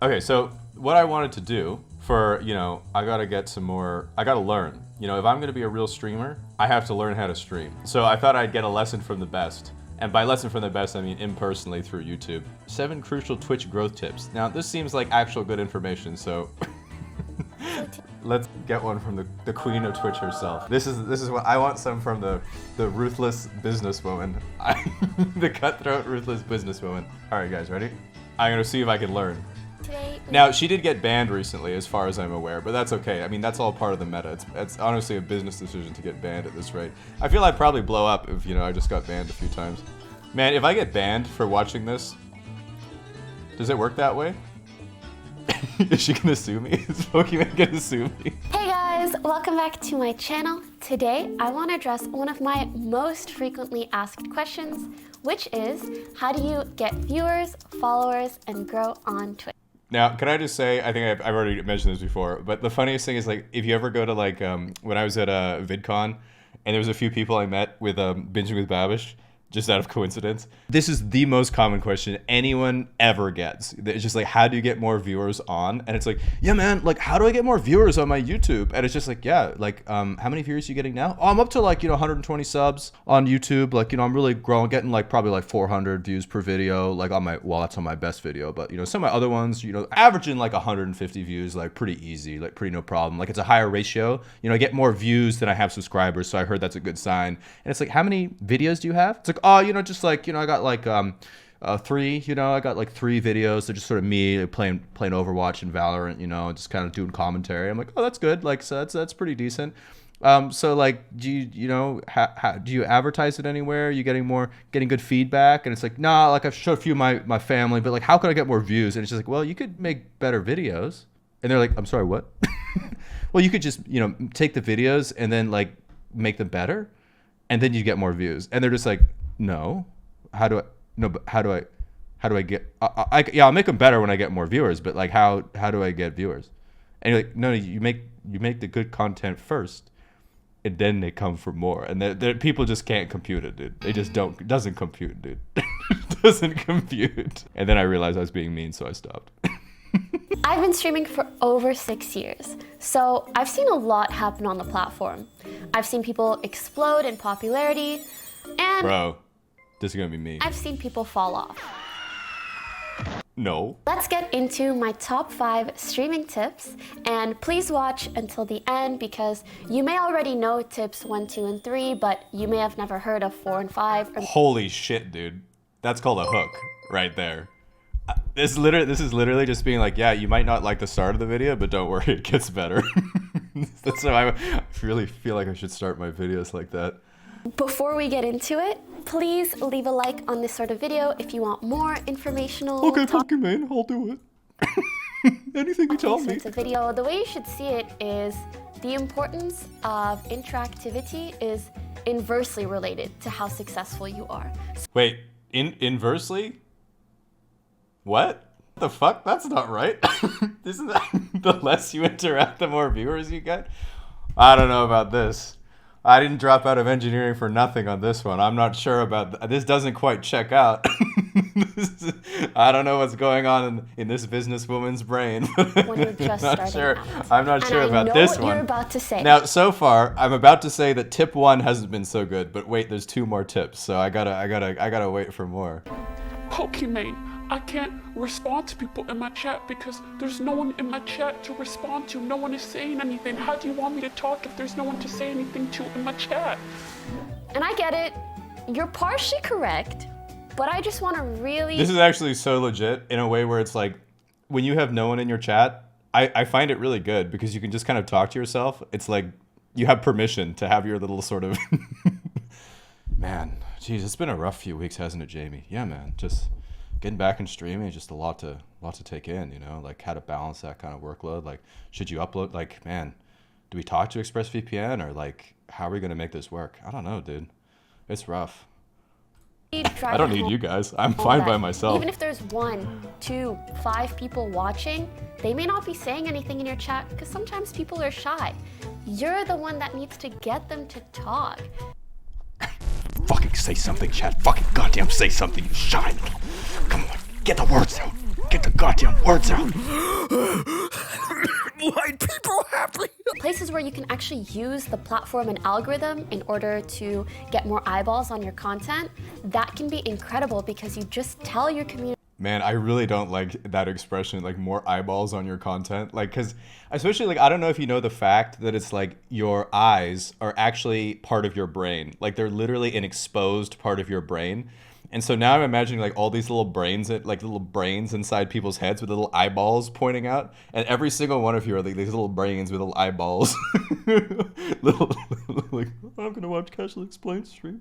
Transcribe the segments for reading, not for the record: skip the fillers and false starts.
Okay, so what I wanted to do for, I gotta get some more, I gotta learn. If I'm gonna be a real streamer, I have to learn how to stream. So I thought I'd get a lesson from the best. And by lesson from the best, I mean impersonally through YouTube. 7 crucial Twitch growth tips. Now, this seems like actual good information, so let's get one from the queen of Twitch herself. This is what I want, some from the ruthless businesswoman. The cutthroat, ruthless businesswoman. All right, guys, ready? I'm gonna see if I can learn. Now, she did get banned recently, as far as I'm aware, but that's okay. I mean, that's all part of the meta. It's honestly a business decision to get banned at this rate. I feel I'd probably blow up if, I just got banned a few times. Man, if I get banned for watching this, does it work that way? Is she gonna sue me? Is Pokemon gonna sue me? Hey guys, welcome back to my channel. Today, I want to address one of my most frequently asked questions, which is, how do you get viewers, followers, and grow on Twitch? Now, can I just say, I think I've already mentioned this before, but the funniest thing is, like, if you ever go to, like, when I was at VidCon, and there was a few people I met with Binging with Babish, just out of coincidence. This is the most common question anyone ever gets. It's just like, how do you get more viewers on? And it's like, yeah, man, like, how do I get more viewers on my YouTube? And it's just like, yeah, like, how many viewers are you getting now? Oh, I'm up to like, 120 subs on YouTube. Like, I'm really growing, getting like probably like 400 views per video, like on my, well, that's on my best video. But, some of my other ones, averaging like 150 views, like pretty easy, like pretty no problem. Like, it's a higher ratio. I get more views than I have subscribers. So I heard that's a good sign. And it's like, how many videos do you have? It's like, oh, just like, I got like 3, I got like 3 videos. They're just sort of me playing Overwatch and Valorant, just kind of doing commentary. I'm like, oh, that's good. Like, so that's pretty decent. So like, do you, do you advertise it anywhere? Are you getting good feedback? And it's like, nah, like I've showed a few of my family, but like, how could I get more views? And it's just like, well, you could make better videos. And they're like, I'm sorry, what? Well, you could just, take the videos and then like make them better, and then you get more views. And they're just like, no, how do I get, yeah, I'll make them better when I get more viewers, but like, how do I get viewers? And you're like, no, you make the good content first, and then they come for more. And the people just can't compute it, dude. They just it doesn't compute, dude. It doesn't compute. And then I realized I was being mean, so I stopped. I've been streaming for over 6 years, so I've seen a lot happen on the platform. I've seen people explode in popularity, and bro, this is gonna be me. I've seen people fall off. No. Let's get into my top 5 streaming tips, and please watch until the end because you may already know tips 1, 2, and 3, but you may have never heard of 4 and 5. Holy shit, dude. That's called a hook right there. This is literally just being like, yeah, you might not like the start of the video, but don't worry, it gets better. That's how I really feel like I should start my videos like that. Before we get into it, please leave a like on this sort of video if you want more informational. Okay, Pokemon, I'll do it. Anything you tell me. Sorts of video. The way you should see it is the importance of interactivity is inversely related to how successful you are. Wait, inversely? What? The fuck? That's not right. Isn't that the less you interact, the more viewers you get? I don't know about this. I didn't drop out of engineering for nothing on this one. I'm not sure about this. Doesn't quite check out. I don't know what's going on in this businesswoman's brain. When you're just starting out. I'm not sure about this one. You're about to say. Now, so far, I'm about to say that tip 1 hasn't been so good, but wait, there's 2 more tips, so I gotta wait for more. Pokemon, I can't respond to people in my chat because there's no one in my chat to respond to. No one is saying anything. How do you want me to talk if there's no one to say anything to in my chat? And I get it. You're partially correct, but I just want to really... This is actually so legit in a way where it's like, when you have no one in your chat, I find it really good because you can just kind of talk to yourself. It's like you have permission to have your little sort of... Man, geez, it's been a rough few weeks, hasn't it, Jamie? Yeah, man, just... Getting back in streaming is just a lot to take in, like how to balance that kind of workload. Like, should you upload, like, man, do we talk to ExpressVPN or like, how are we going to make this work? I don't know, dude. It's rough. I don't need you guys. I'm fine by myself. Even if there's 1, 2, 5 people watching, they may not be saying anything in your chat because sometimes people are shy. You're the one that needs to get them to talk. Fucking say something, chat. Fucking goddamn say something, you shy. Come on, get the words out. get the goddamn words out. White people happy. Places where you can actually use the platform and algorithm in order to get more eyeballs on your content, that can be incredible because you just tell your community. Man, I really don't like that expression, like more eyeballs on your content. Like, cause especially like, I don't know if you know the fact that it's like your eyes are actually part of your brain. Like they're literally an exposed part of your brain. And so now I'm imagining like all these little brains, like little brains inside people's heads with little eyeballs pointing out. And every single one of you are like these little brains with little eyeballs. little, like, I'm gonna watch Casual Explain stream.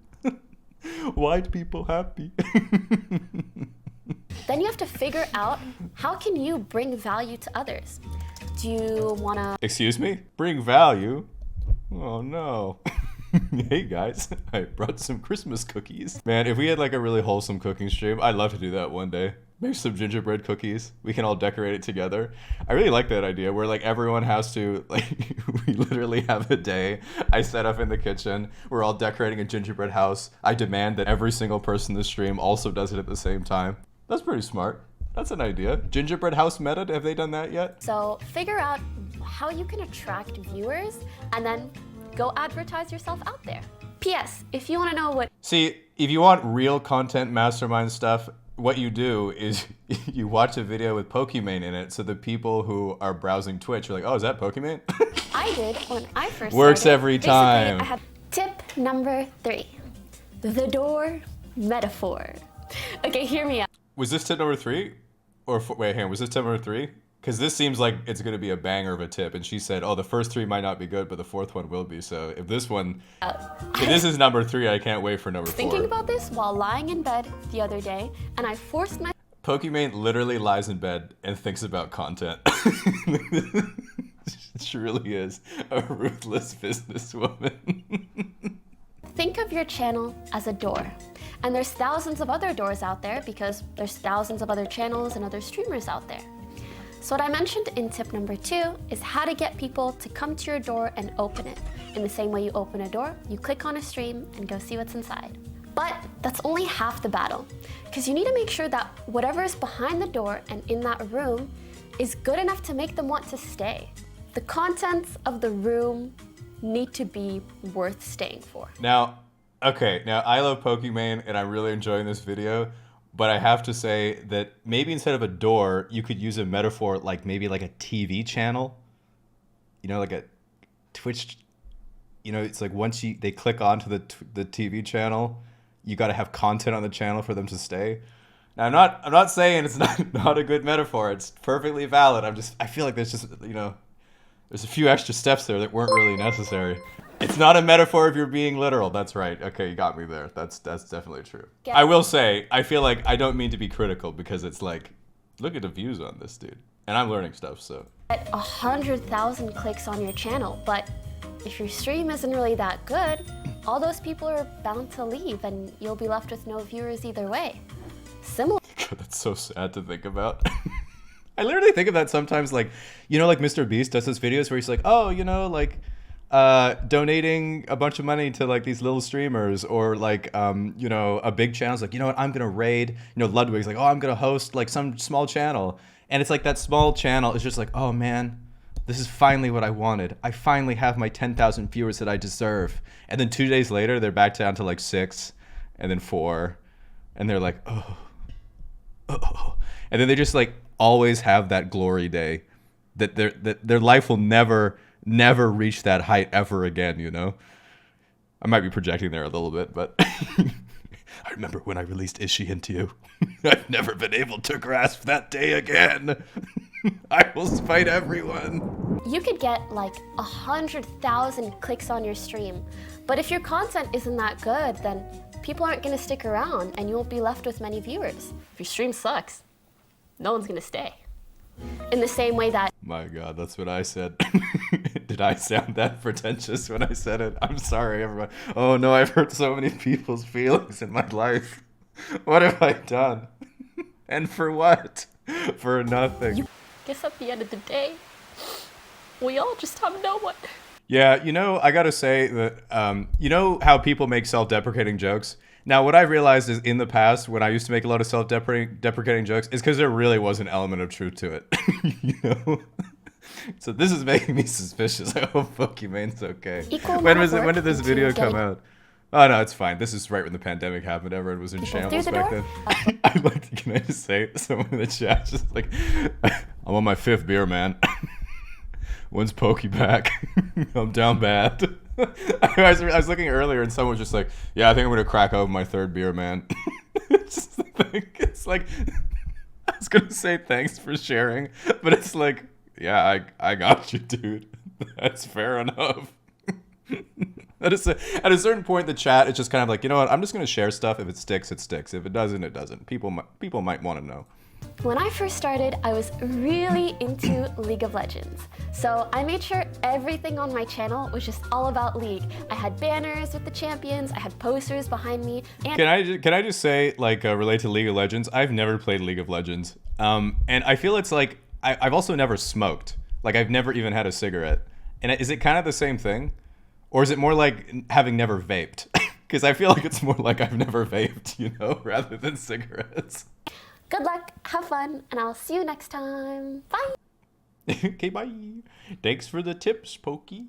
White people happy. Then you have to figure out how can you bring value to others. Do you want to... Excuse me? Bring value? Oh no. Hey guys, I brought some Christmas cookies. Man, if we had like a really wholesome cooking stream, I'd love to do that one day. Make some gingerbread cookies. We can all decorate it together. I really like that idea where like everyone has to, like, we literally have a day I set up in the kitchen. We're all decorating a gingerbread house. I demand that every single person in the stream also does it at the same time. That's pretty smart. That's an idea. Gingerbread house meta, have they done that yet? So figure out how you can attract viewers and then go advertise yourself out there. P.S. If you want to know what... See, if you want real content mastermind stuff, what you do is you watch a video with Pokimane in it, so the people who are browsing Twitch are like, oh, is that Pokimane? I did when I first Works started. every time. Basically, I had tip number 3. The door metaphor. Okay, hear me out. Was this tip number 3? Or, wait, hang on, was this tip number 3? Because this seems like it's going to be a banger of a tip. And she said, oh, the first 3 might not be good, but the 4th one will be. So if this one, if this is number 3, I can't wait for number 4. Thinking about this while lying in bed the other day, and I forced my... Pokimane literally lies in bed and thinks about content. She really is a ruthless businesswoman. Think of your channel as a door. And there's thousands of other doors out there because there's thousands of other channels and other streamers out there. So what I mentioned in tip number 2 is how to get people to come to your door and open it. In the same way you open a door, you click on a stream and go see what's inside. But that's only half the battle, because you need to make sure that whatever is behind the door and in that room is good enough to make them want to stay. The contents of the room need to be worth staying for. Now, okay, now I love Pokimane and I'm really enjoying this video, but I have to say that maybe instead of a door, you could use a metaphor like maybe like a TV channel. You know, like a Twitch, you know, it's like once they click onto the TV channel, you got to have content on the channel for them to stay. Now, I'm not saying it's not a good metaphor. It's perfectly valid. I feel like there's just, you know, there's a few extra steps there that weren't really necessary. It's not a metaphor if you're being literal. That's right. Okay, you got me there. That's definitely true. Yeah. I will say, I feel like I don't mean to be critical because it's like, look at the views on this dude. And I'm learning stuff, so. Get 100,000 clicks on your channel, but if your stream isn't really that good, all those people are bound to leave and you'll be left with no viewers either way. Similar. God, that's so sad to think about. I literally think of that sometimes, like, you know, like Mr. Beast does those videos where he's like, oh, you know, like, donating a bunch of money to like these little streamers, or like, you know, a big channel's like, you know what, I'm gonna raid, you know, Ludwig's like, oh, I'm gonna host like some small channel. And it's like that small channel is just like, oh man, this is finally what I wanted. I finally have my 10,000 viewers that I deserve. And then 2 days later, they're back down to like 6 and then 4. And they're like, oh. And then they just like always have that glory day that their life will never reach that height ever again, you know? I might be projecting there a little bit, but I remember when I released Ishii into you. I've never been able to grasp that day again. I will spite everyone. You could get like 100,000 clicks on your stream, but if your content isn't that good, then people aren't gonna stick around and you won't be left with many viewers. If your stream sucks, no one's gonna stay. In the same way that... My God, that's what I said. Did I sound that pretentious when I said it? I'm sorry, everyone. Oh no, I've hurt so many people's feelings in my life. What have I done? And for what? For nothing. Guess at the end of the day, we all just have no one. Yeah, you know, I gotta say that, you know how people make self-deprecating jokes? Now, what I've realized is in the past, when I used to make a lot of self-deprecating jokes, is because there really was an element of truth to it. You know? So this is making me suspicious. I hope Pokemon's okay. When did this video come out? Oh no, it's fine. This is right when the pandemic happened. Everyone was in shambles back then. I'd like to, can I just say, someone in the chat just like, I'm on my 5th beer, man. When's Pokey back? I'm down bad. I was looking earlier and someone was just like, yeah, I think I'm gonna crack open my 3rd beer, man. It's just the thing. It's like, I was gonna say thanks for sharing, but it's like, yeah, I got you, dude. That's fair enough. At a certain point, the chat is just kind of like, you know what? I'm just gonna share stuff. If it sticks, it sticks. If it doesn't, it doesn't. People might want to know. When I first started, I was really into League of Legends. So I made sure everything on my channel was just all about League. I had banners with the champions, I had posters behind me. And Can I just say, like, relate to League of Legends? I've never played League of Legends. And I feel it's like, I've also never smoked. Like, I've never even had a cigarette. And is it kind of the same thing? Or is it more like having never vaped? Because I feel like it's more like I've never vaped, you know, rather than cigarettes. good luck, have fun, and I'll see you next time. Bye! Okay, bye. Thanks for the tips, Pokey.